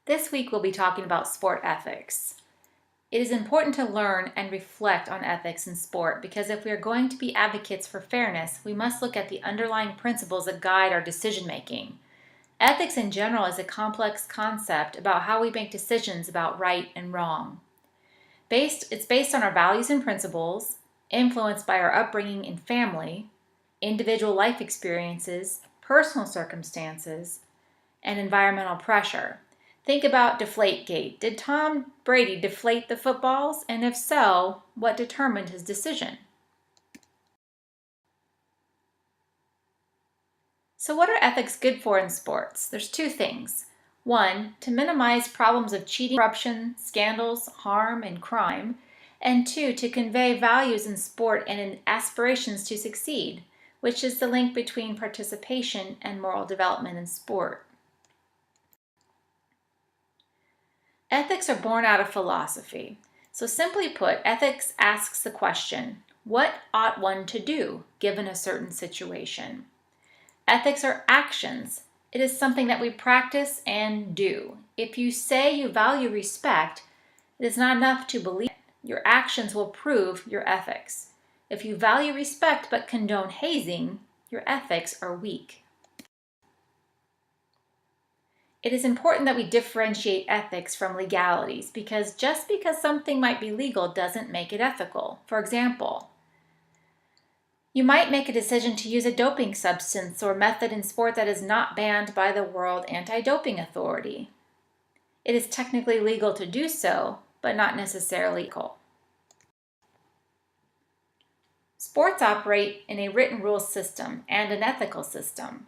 This week we'll be talking about sport ethics. It is important to learn and reflect on ethics in sport because if we are going to be advocates for fairness, we must look at the underlying principles that guide our decision making. Ethics in general is a complex concept about how we make decisions about right and wrong. It's based on our values and principles, influenced by our upbringing and family, individual life experiences, personal circumstances, and environmental pressure. Think about Deflategate. Did Tom Brady deflate the footballs? And if so, what determined his decision? So what are ethics good for in sports? There's two things. One, to minimize problems of cheating, corruption, scandals, harm, and crime. And two, to convey values in sport and in aspirations to succeed, which is the link between participation and moral development in sport. Ethics are born out of philosophy. So simply put, ethics asks the question, what ought one to do given a certain situation? Ethics are actions. It is something that we practice and do. If you say you value respect, it is not enough to believe it. Your actions will prove your ethics. If you value respect but condone hazing, your ethics are weak. It is important that we differentiate ethics from legalities because just because something might be legal doesn't make it ethical. For example, you might make a decision to use a doping substance or method in sport that is not banned by the World Anti-Doping Authority. It is technically legal to do so, but not necessarily legal. Sports operate in a written rules system and an ethical system.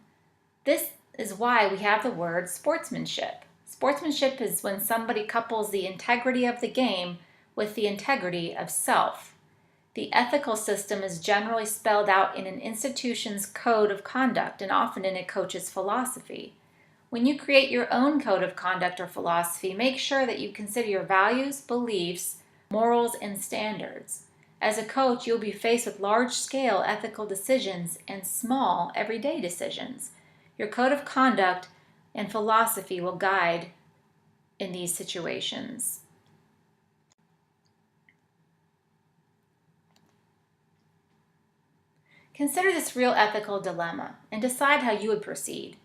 This is why we have the word sportsmanship. Sportsmanship is when somebody couples the integrity of the game with the integrity of self. The ethical system is generally spelled out in an institution's code of conduct and often in a coach's philosophy. When you create your own code of conduct or philosophy, make sure that you consider your values, beliefs, morals, and standards. As a coach, you'll be faced with large-scale ethical decisions and small, everyday decisions. Your code of conduct and philosophy will guide in these situations. Consider this real ethical dilemma and decide how you would proceed.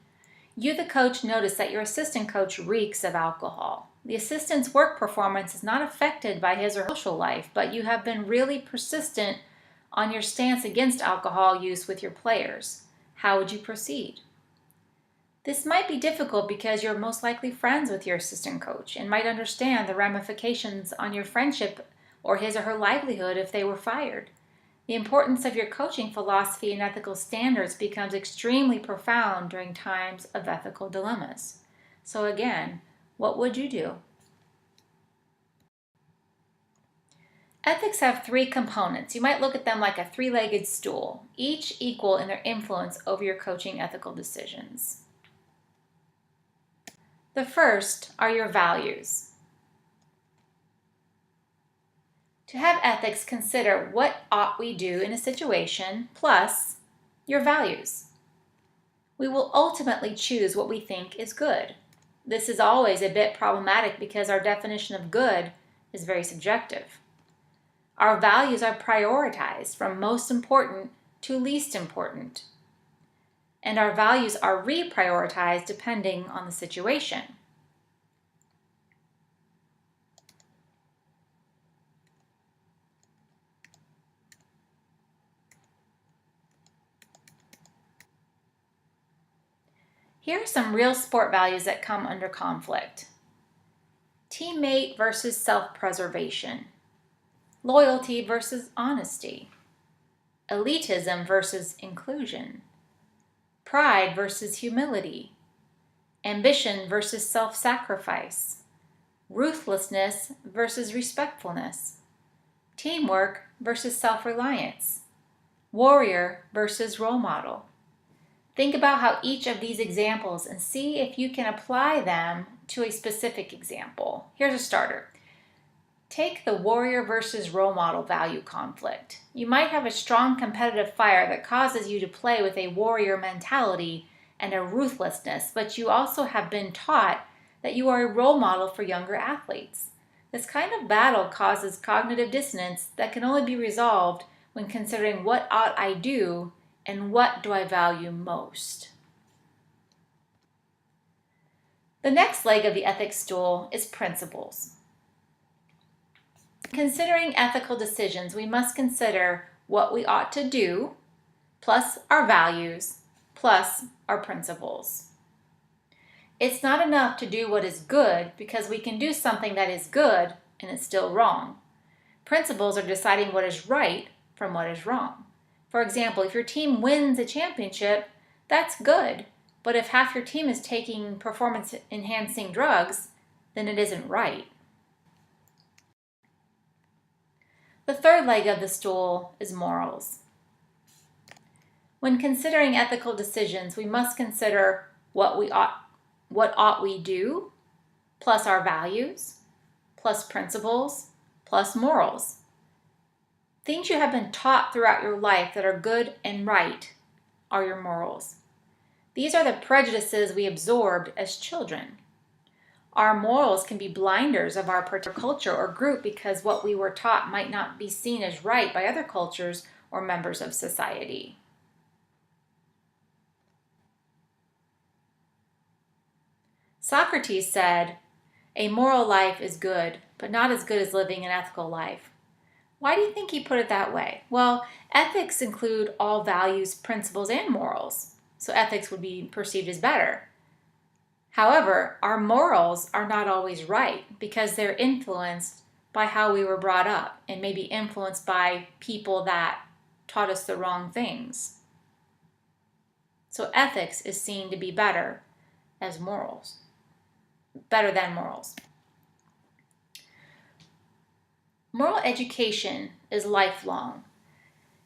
You, the coach, notice that your assistant coach reeks of alcohol. The assistant's work performance is not affected by his or her social life, but you have been really persistent on your stance against alcohol use with your players. How would you proceed? This might be difficult because you're most likely friends with your assistant coach and might understand the ramifications on your friendship or his or her livelihood if they were fired. The importance of your coaching philosophy and ethical standards becomes extremely profound during times of ethical dilemmas. So again, what would you do? Ethics have three components. You might look at them like a three-legged stool, each equal in their influence over your coaching ethical decisions. The first are your values. To have ethics, consider what ought we do in a situation plus your values. We will ultimately choose what we think is good. This is always a bit problematic because our definition of good is very subjective. Our values are prioritized from most important to least important. And our values are reprioritized depending on the situation. Here are some real sport values that come under conflict. Teammate versus self-preservation. Loyalty versus honesty. Elitism versus inclusion. Pride versus humility. Ambition versus self-sacrifice. Ruthlessness versus respectfulness. Teamwork versus self-reliance. Warrior versus role model. Think about how each of these examples and see if you can apply them to a specific example. Here's a starter. Take the warrior versus role model value conflict. You might have a strong competitive fire that causes you to play with a warrior mentality and a ruthlessness, but you also have been taught that you are a role model for younger athletes. This kind of battle causes cognitive dissonance that can only be resolved when considering what ought I do and what do I value most. The next leg of the ethics stool is principles. Considering ethical decisions, we must consider what we ought to do, plus our values, plus our principles. It's not enough to do what is good because we can do something that is good and it's still wrong. Principles are deciding what is right from what is wrong. For example, if your team wins a championship, that's good. But if half your team is taking performance-enhancing drugs, then it isn't right. The third leg of the stool is morals. When considering ethical decisions, we must consider what ought we do, plus our values, plus principles, plus morals. Things you have been taught throughout your life that are good and right are your morals. These are the prejudices we absorbed as children. Our morals can be blinders of our particular culture or group because what we were taught might not be seen as right by other cultures or members of society. Socrates said, "A moral life is good, but not as good as living an ethical life." Why do you think he put it that way? Well, ethics include all values, principles, and morals, so ethics would be perceived as better. However, our morals are not always right because they're influenced by how we were brought up and maybe influenced by people that taught us the wrong things. So ethics is seen to be better than morals. Moral education is lifelong.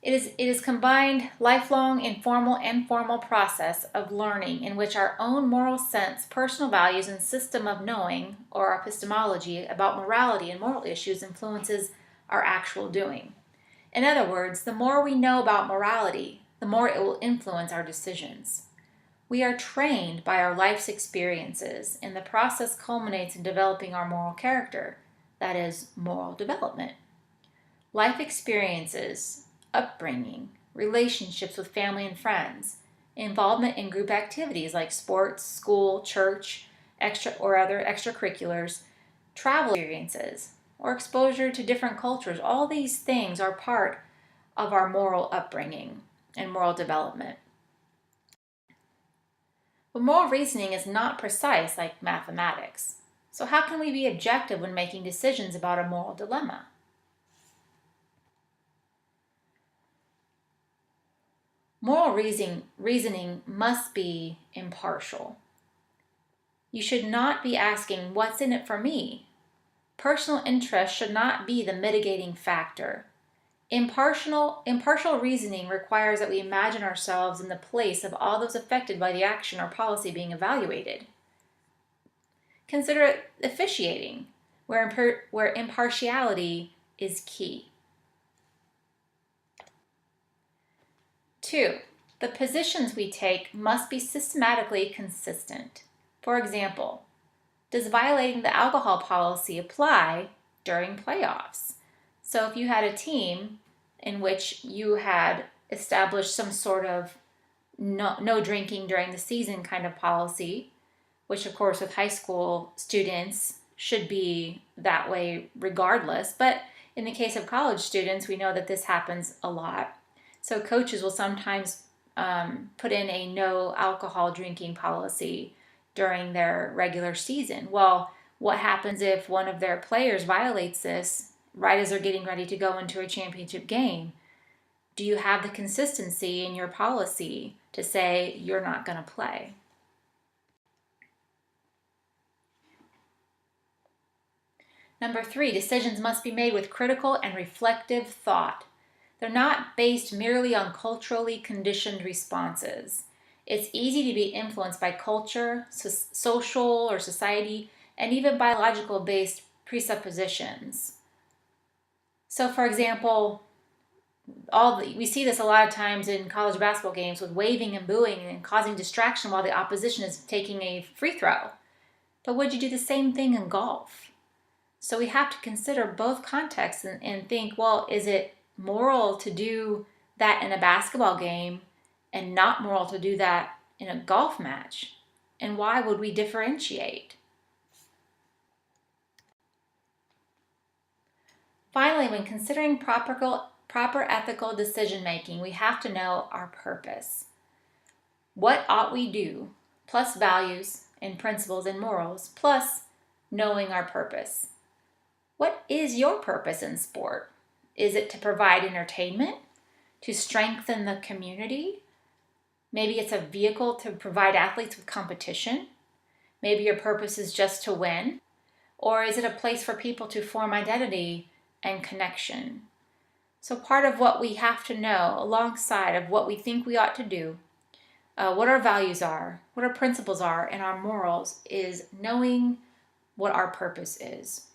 It is combined lifelong, informal, and formal process of learning in which our own moral sense, personal values, and system of knowing, or epistemology, about morality and moral issues influences our actual doing. In other words, the more we know about morality, the more it will influence our decisions. We are trained by our life's experiences, and the process culminates in developing our moral character, that is, moral development. Life experiences, upbringing, relationships with family and friends, involvement in group activities like sports, school, church, other extracurriculars, travel experiences, or exposure to different cultures, all these things are part of our moral upbringing and moral development. But moral reasoning is not precise like mathematics. So how can we be objective when making decisions about a moral dilemma? Moral reasoning must be impartial. You should not be asking, what's in it for me? Personal interest should not be the mitigating factor. Impartial reasoning requires that we imagine ourselves in the place of all those affected by the action or policy being evaluated. Consider officiating, where impartiality is key. 2. The positions we take must be systematically consistent. For example, does violating the alcohol policy apply during playoffs? So if you had a team in which you had established some sort of no drinking during the season kind of policy, which of course with high school students should be that way regardless, but in the case of college students, we know that this happens a lot. So coaches will sometimes put in a no alcohol drinking policy during their regular season. Well, what happens if one of their players violates this right as they're getting ready to go into a championship game? Do you have the consistency in your policy to say you're not going to play? Number 3, decisions must be made with critical and reflective thought. They're not based merely on culturally conditioned responses. It's easy to be influenced by culture, social or society, and even biological-based presuppositions. So, for example, we see this a lot of times in college basketball games with waving and booing and causing distraction while the opposition is taking a free throw. But would you do the same thing in golf? So we have to consider both contexts and think, well, is it moral to do that in a basketball game and not moral to do that in a golf match? And why would we differentiate? Finally, when considering proper ethical decision making, we have to know our purpose. What ought we do, plus values and principles and morals, plus knowing our purpose. What is your purpose in sport? Is it to provide entertainment? To strengthen the community? Maybe it's a vehicle to provide athletes with competition. Maybe your purpose is just to win. Or is it a place for people to form identity and connection? So part of what we have to know alongside of what we think we ought to do, what our values are, what our principles are, and our morals is knowing what our purpose is.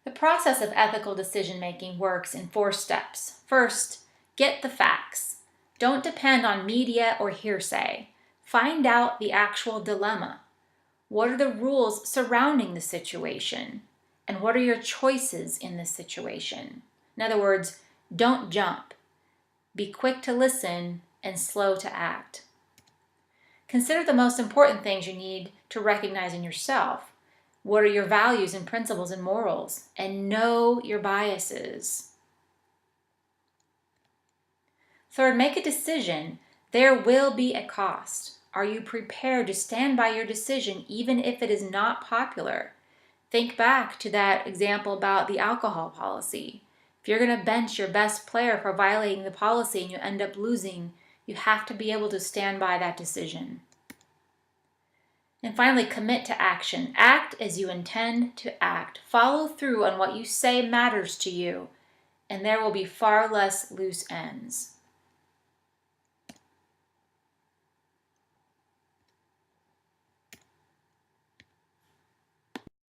The process of ethical decision-making works in 4 steps. First, get the facts. Don't depend on media or hearsay. Find out the actual dilemma. What are the rules surrounding the situation? And what are your choices in this situation? In other words, don't jump. Be quick to listen and slow to act. Consider the most important things you need to recognize in yourself. What are your values and principles and morals? And know your biases. Third, make a decision. There will be a cost. Are you prepared to stand by your decision even if it is not popular? Think back to that example about the alcohol policy. If you're going to bench your best player for violating the policy and you end up losing, you have to be able to stand by that decision. And finally, commit to action. Act as you intend to act. Follow through on what you say matters to you, and there will be far less loose ends.